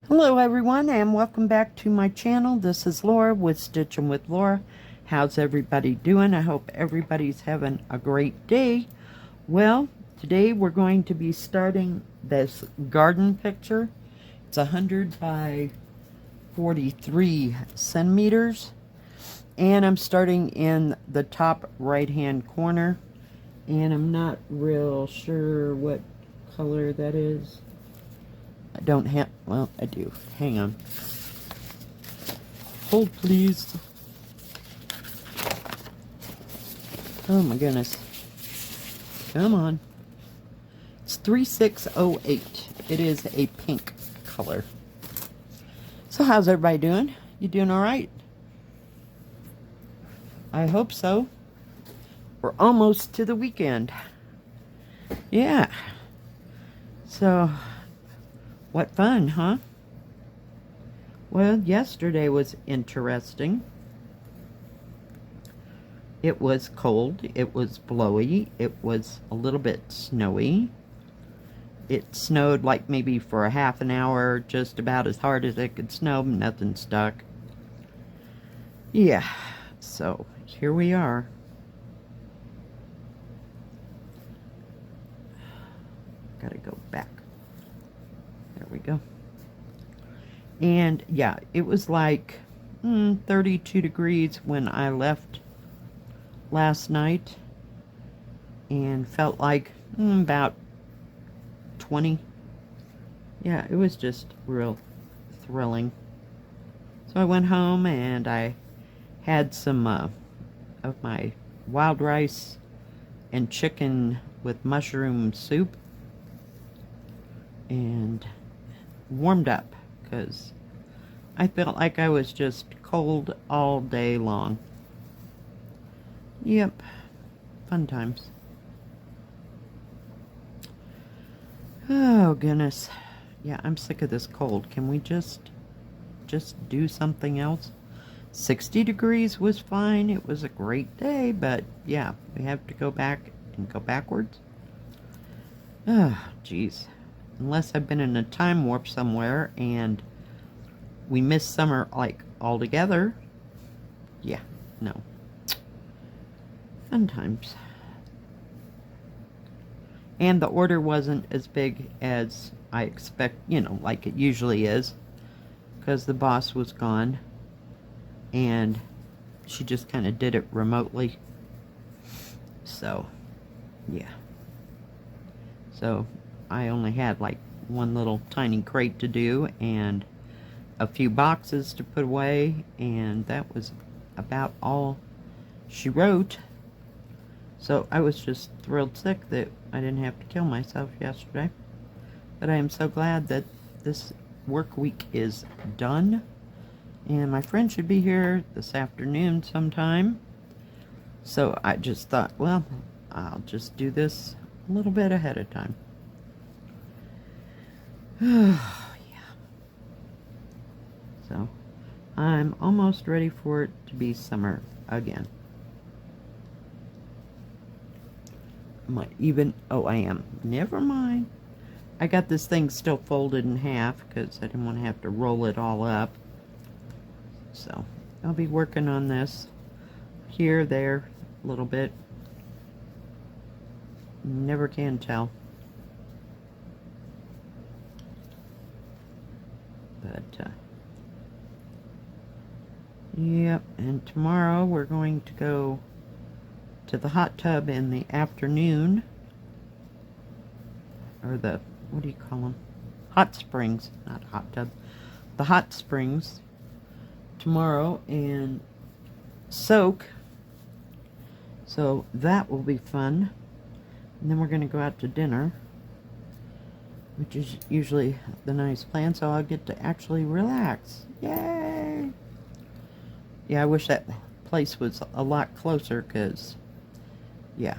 Hello everyone and welcome back to my channel. This is Laura with Stitchin with Laura. How's everybody doing? I hope everybody's having a great day. Well, today we're going to be starting this garden picture. It's 100 by 43 centimeters. And I'm starting in the top right hand corner. And I'm not real sure what color that is. I don't have, well, I do. Hang on. Hold, please. Oh my goodness. Come on. It's 3608. It is a pink color. So how's everybody doing? You doing all right? I hope so. We're almost to the weekend. Yeah. So, what fun, huh? Well, yesterday was interesting. It was cold, it was blowy, it was a little bit snowy. It snowed like maybe for a half an hour, just about as hard as it could snow, nothing stuck. Yeah, so here we are. Gotta go back. There we go. And yeah, it was like 32 degrees when I left last night, and felt like about 20. Yeah, it was just real thrilling. So I went home and I had some of my wild rice and chicken with mushroom soup, and warmed up because I felt like I was just cold all day long. Yep, fun times. Oh goodness, yeah, I'm sick of this cold. Can we just do something else? 60 degrees was fine. It was a great day, but yeah, we have to go back and go backwards. Oh, geez. Unless I've been in a time warp somewhere and we missed summer like altogether. Yeah, no. Fun times. And the order wasn't as big as I expect, you know, like it usually is, because the boss was gone and she just kind of did it remotely. So, yeah. So I only had like one little tiny crate to do and a few boxes to put away, and that was about all she wrote. So I was just thrilled sick that I didn't have to kill myself yesterday. But I am so glad that this work week is done. And my friend should be here this afternoon sometime. So I just thought, well, I'll just do this a little bit ahead of time. Oh, yeah. So, I'm almost ready for it to be summer again. Might even, oh, I am. Never mind. I got this thing still folded in half because I didn't want to have to roll it all up. So, I'll be working on this here, there, a little bit. Never can tell. But, yep, and tomorrow we're going to go to the hot tub in the afternoon. Or the, what do you call them? Hot springs, not hot tub. The hot springs tomorrow and soak. So that will be fun. And then we're going to go out to dinner, which is usually the nice plan, so I'll get to actually relax. Yay! Yeah, I wish that place was a lot closer, because, yeah,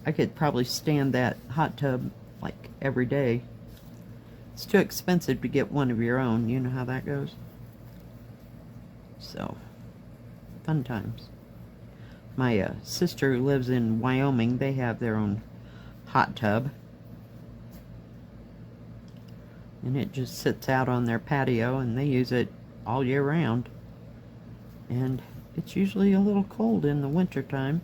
I could probably stand that hot tub, like, every day. It's too expensive to get one of your own. You know how that goes. So, fun times. My sister who lives in Wyoming, they have their own hot tub. And it just sits out on their patio, and they use it all year round. And it's usually a little cold in the winter time.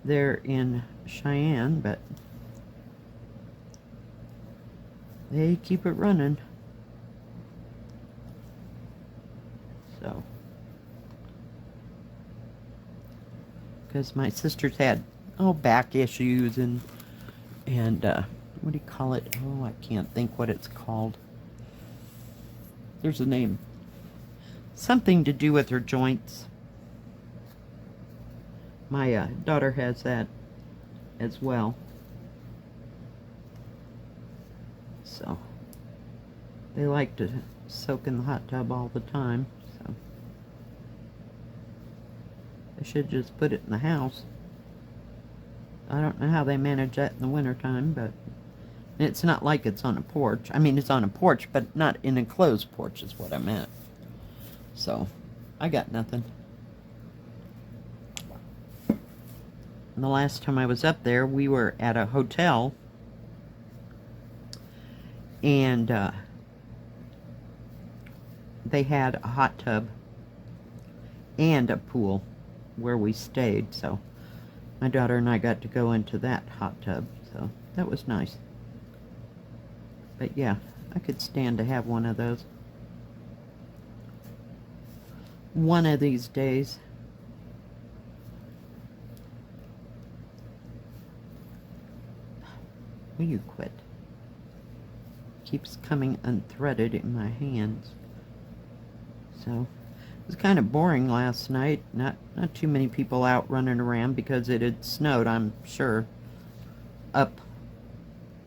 They're in Cheyenne, but they keep it running. So, because my sister's had back issues and what do you call it? Oh, I can't think what it's called. There's a name. Something to do with her joints. My daughter has that as well. So they like to soak in the hot tub all the time. So they should just put it in the house. I don't know how they manage that in the wintertime, but it's not like it's on a porch. I mean, it's on a porch, but not an enclosed porch is what I meant. So, I got nothing. And the last time I was up there, we were at a hotel, and they had a hot tub and a pool where we stayed, so my daughter and I got to go into that hot tub, so that was nice. But yeah, I could stand to have one of those. One of these days. Will you quit? Keeps coming unthreaded in my hands. So it was kind of boring last night. Not too many people out running around because it had snowed, I'm sure, up,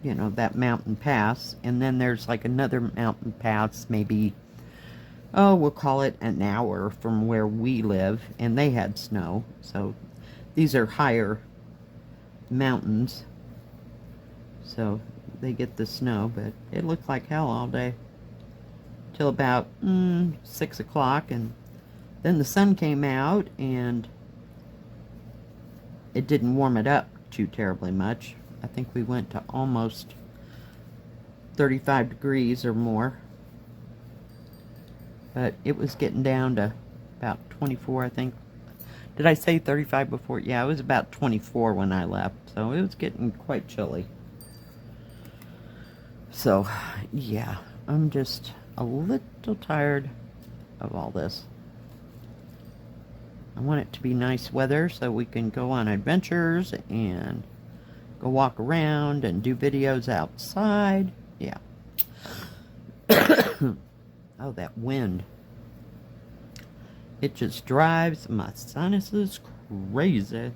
you know, that mountain pass. And then there's like another mountain pass, maybe, we'll call it an hour from where we live, and they had snow. So these are higher mountains, so they get the snow, but it looked like hell all day till about 6 o'clock, and then the sun came out and it didn't warm it up too terribly much. I think we went to almost 35 degrees or more, but it was getting down to about 24, I think. Did I say 35 before? Yeah, it was about 24 when I left, so it was getting quite chilly. So, yeah, I'm just a little tired of all this. I want it to be nice weather so we can go on adventures and go walk around and do videos outside. Yeah. Oh, that wind. It just drives my sinuses crazy.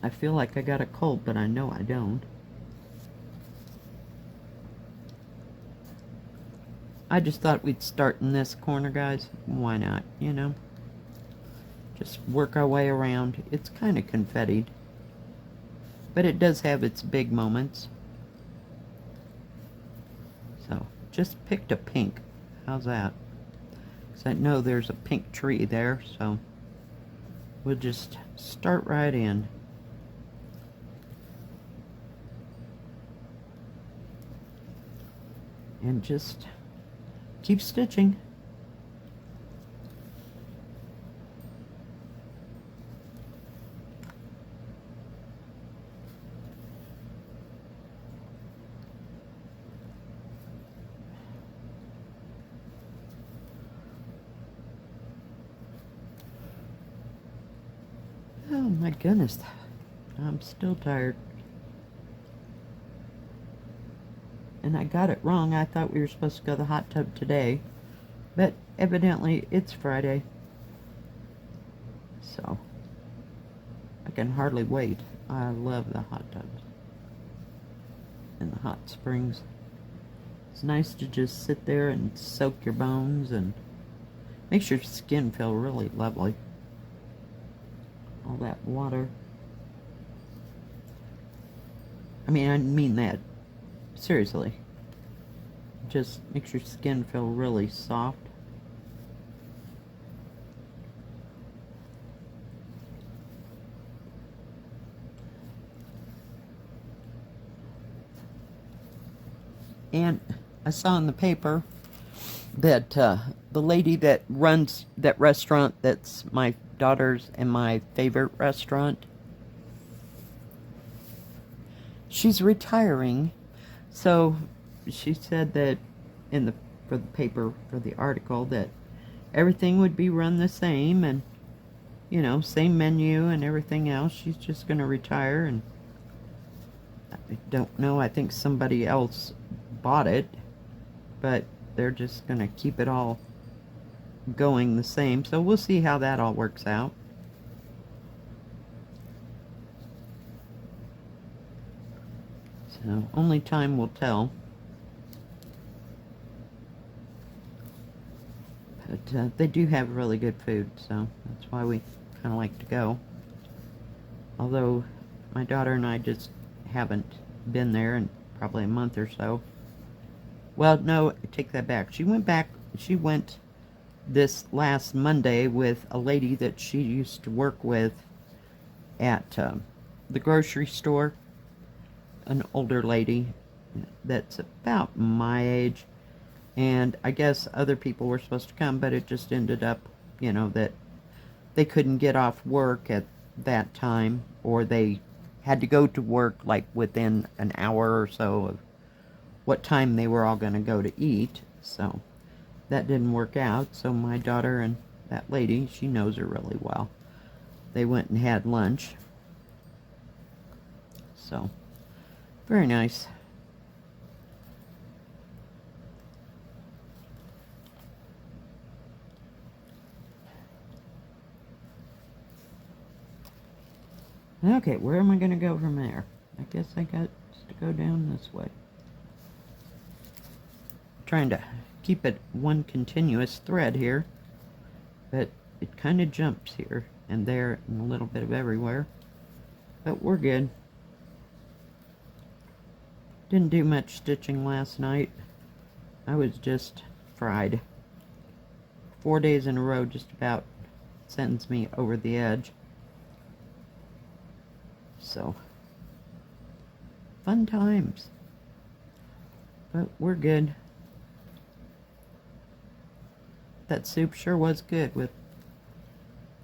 I feel like I got a cold, but I know I don't. I just thought we'd start in this corner, guys. Why not, you know? Just work our way around. It's kind of confettied, but it does have its big moments. So, just picked a pink. How's that? Because I know there's a pink tree there, so we'll just start right in. And just keep stitching. Oh my goodness, I'm still tired. And I got it wrong. I thought we were supposed to go to the hot tub today, but evidently it's Friday. So I can hardly wait. I love the hot tubs and the hot springs. It's nice to just sit there and soak your bones and makes your skin feel really lovely. All that water. I mean that. Seriously. It just makes your skin feel really soft. And I saw in the paper that the lady that runs that restaurant that's my daughter's and my favorite restaurant, she's retiring. So she said that in the for the paper, for the article, that everything would be run the same, and you know, same menu and everything else. She's just going to retire, and I don't know, I think somebody else bought it, but they're just going to keep it all going the same. So we'll see how that all works out. So only time will tell. But they do have really good food, so that's why we kind of like to go. Although my daughter and I just haven't been there in probably a month or so. Well, no, I take that back. She went this last Monday with a lady that she used to work with at the grocery store. An older lady that's about my age. And I guess other people were supposed to come, but it just ended up, you know, that they couldn't get off work at that time, or they had to go to work like within an hour or so of what time they were all going to go to eat. So that didn't work out. So my daughter and that lady, she knows her really well, they went and had lunch. So very nice. Okay, where am I going to go from there? I guess I got to go down this way. Trying to keep it one continuous thread here, but it kind of jumps here and there and a little bit of everywhere. But we're good. Didn't do much stitching last night. I was just fried. 4 days in a row just about sends me over the edge. So, fun times. But we're good. That soup sure was good with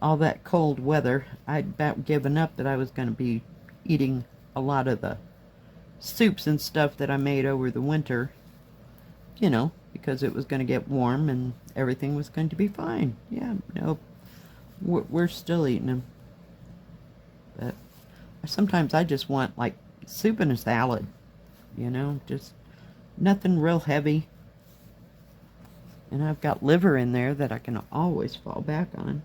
all that cold weather. I'd about given up that I was going to be eating a lot of the soups and stuff that I made over the winter. You know, because it was going to get warm and everything was going to be fine. Yeah, nope. We're still eating them. But sometimes I just want like soup and a salad, you know, just nothing real heavy. And I've got liver in there that I can always fall back on.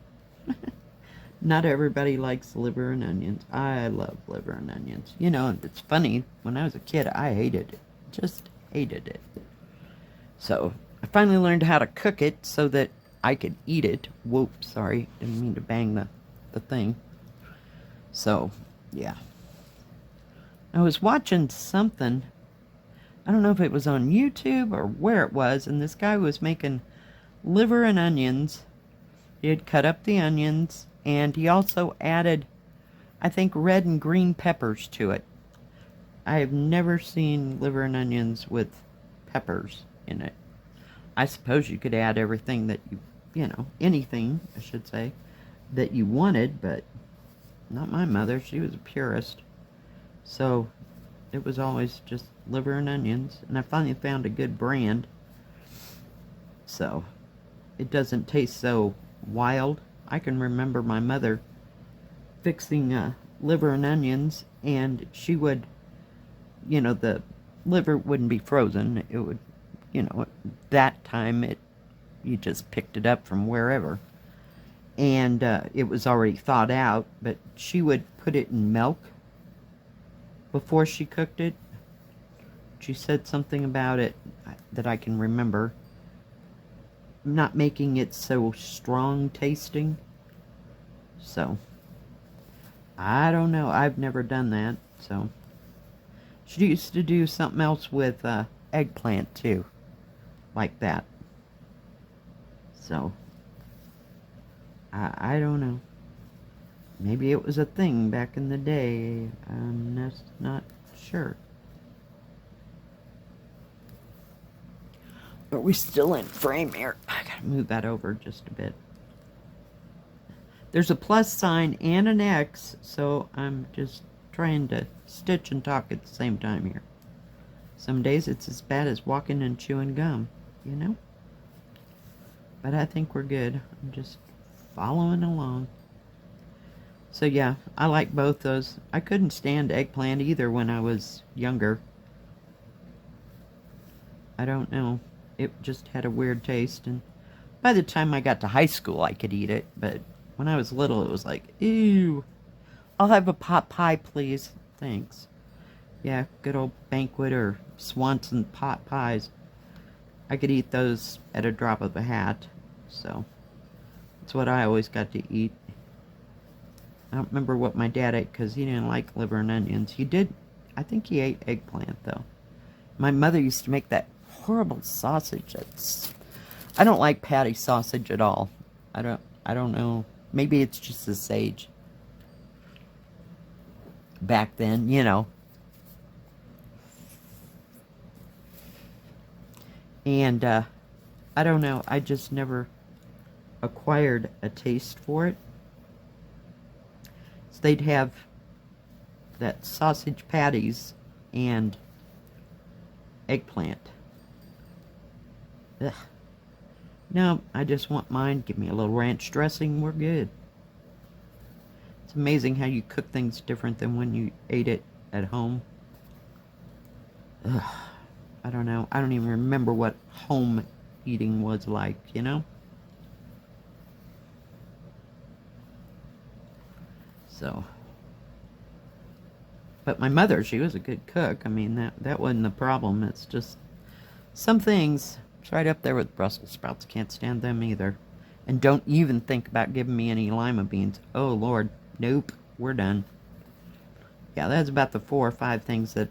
Not everybody likes liver and onions. I love liver and onions. You know, it's funny, when I was a kid, I hated it. Just hated it. So I finally learned how to cook it so that I could eat it. Whoops, sorry, didn't mean to bang the thing. So yeah, I was watching something, I don't know if it was on YouTube or where it was, and this guy was making liver and onions. He had cut up the onions, and he also added, I think, red and green peppers to it. I have never seen liver and onions with peppers in it. I suppose you could add everything that you know, anything, I should say, that you wanted, but not my mother. She was a purist. So it was always just liver and onions. And I finally found a good brand. So it doesn't taste so wild. I can remember my mother fixing liver and onions, and she would, you know, the liver wouldn't be frozen. It would, you know, that time you just picked it up from wherever. And it was already thawed out, but she would put it in milk before she cooked it. She said something about it that I can remember, not making it so strong tasting. So I don't know, I've never done that. So she used to do something else with eggplant too, like that. So I don't know. Maybe it was a thing back in the day. I'm just not sure. Are we still in frame here? I gotta move that over just a bit. There's a plus sign and an X, so I'm just trying to stitch and talk at the same time here. Some days it's as bad as walking and chewing gum, you know? But I think we're good. I'm just following along. So yeah, I like both those. I couldn't stand eggplant either when I was younger. I don't know. It just had a weird taste, and by the time I got to high school I could eat it, but when I was little it was like, ew. I'll have a pot pie, please. Thanks. Yeah, good old Banquet or Swanson pot pies. I could eat those at a drop of a hat, so that's what I always got to eat. I don't remember what my dad ate because he didn't like liver and onions. He did, I think he ate eggplant though. My mother used to make that horrible sausage. I don't like patty sausage at all. I don't know. Maybe it's just the sage. Back then, you know. And I don't know. I just never acquired a taste for it. So they'd have that sausage patties and eggplant. Ugh. No, I just want mine. Give me a little ranch dressing. We're good. It's amazing how you cook things different than when you ate it at home. Ugh. I don't know. I don't even remember what home eating was like, you know? So. But my mother, she was a good cook. I mean, that wasn't the problem. It's just some things. It's right up there with Brussels sprouts. Can't stand them either. And don't even think about giving me any lima beans. Oh, Lord. Nope. We're done. Yeah, that's about the 4 or 5 things that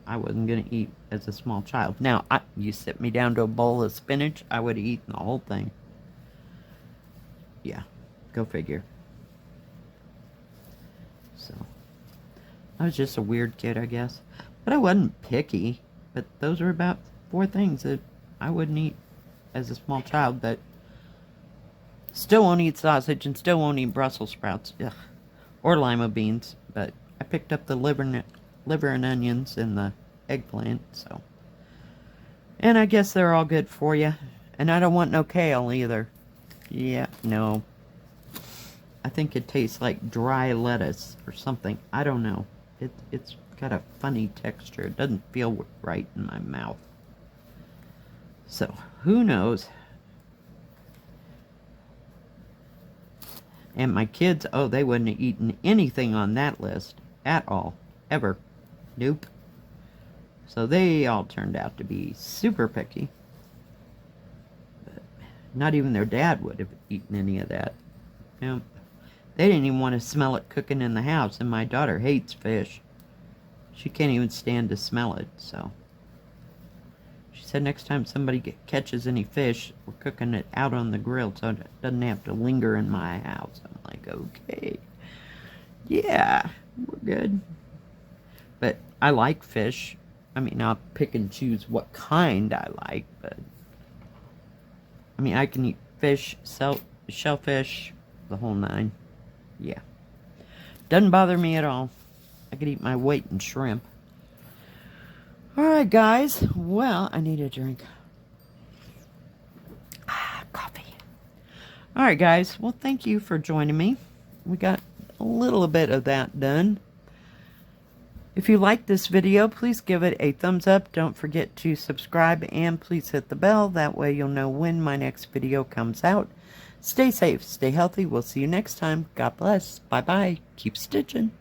I wasn't going to eat as a small child. Now, you sit me down to a bowl of spinach, I would have eaten the whole thing. Yeah, go figure. So, I was just a weird kid, I guess. But I wasn't picky. But those are about 4 things that I wouldn't eat as a small child, but still won't eat sausage and still won't eat Brussels sprouts. Ugh. Or lima beans. But I picked up the liver and onions and the eggplant, so. And I guess they're all good for you. And I don't want no kale either. Yeah, no. I think it tastes like dry lettuce or something. I don't know. It's got a funny texture. It doesn't feel right in my mouth. So, who knows? And my kids, oh, they wouldn't have eaten anything on that list at all. Ever. Nope. So they all turned out to be super picky. But not even their dad would have eaten any of that. Nope. They didn't even want to smell it cooking in the house, and my daughter hates fish. She can't even stand to smell it, so. She said next time somebody catches any fish, we're cooking it out on the grill so it doesn't have to linger in my house. I'm like, okay. Yeah, we're good. But I like fish. I mean, I'll pick and choose what kind I like, but I mean, I can eat fish, shellfish, the whole 9. Yeah. Doesn't bother me at all. I could eat my weight in shrimp. Alright, guys. Well, I need a drink. Coffee. Alright, guys. Well, thank you for joining me. We got a little bit of that done. If you like this video, please give it a thumbs up. Don't forget to subscribe and please hit the bell. That way you'll know when my next video comes out. Stay safe, stay healthy. We'll see you next time. God bless. Bye-bye. Keep stitching.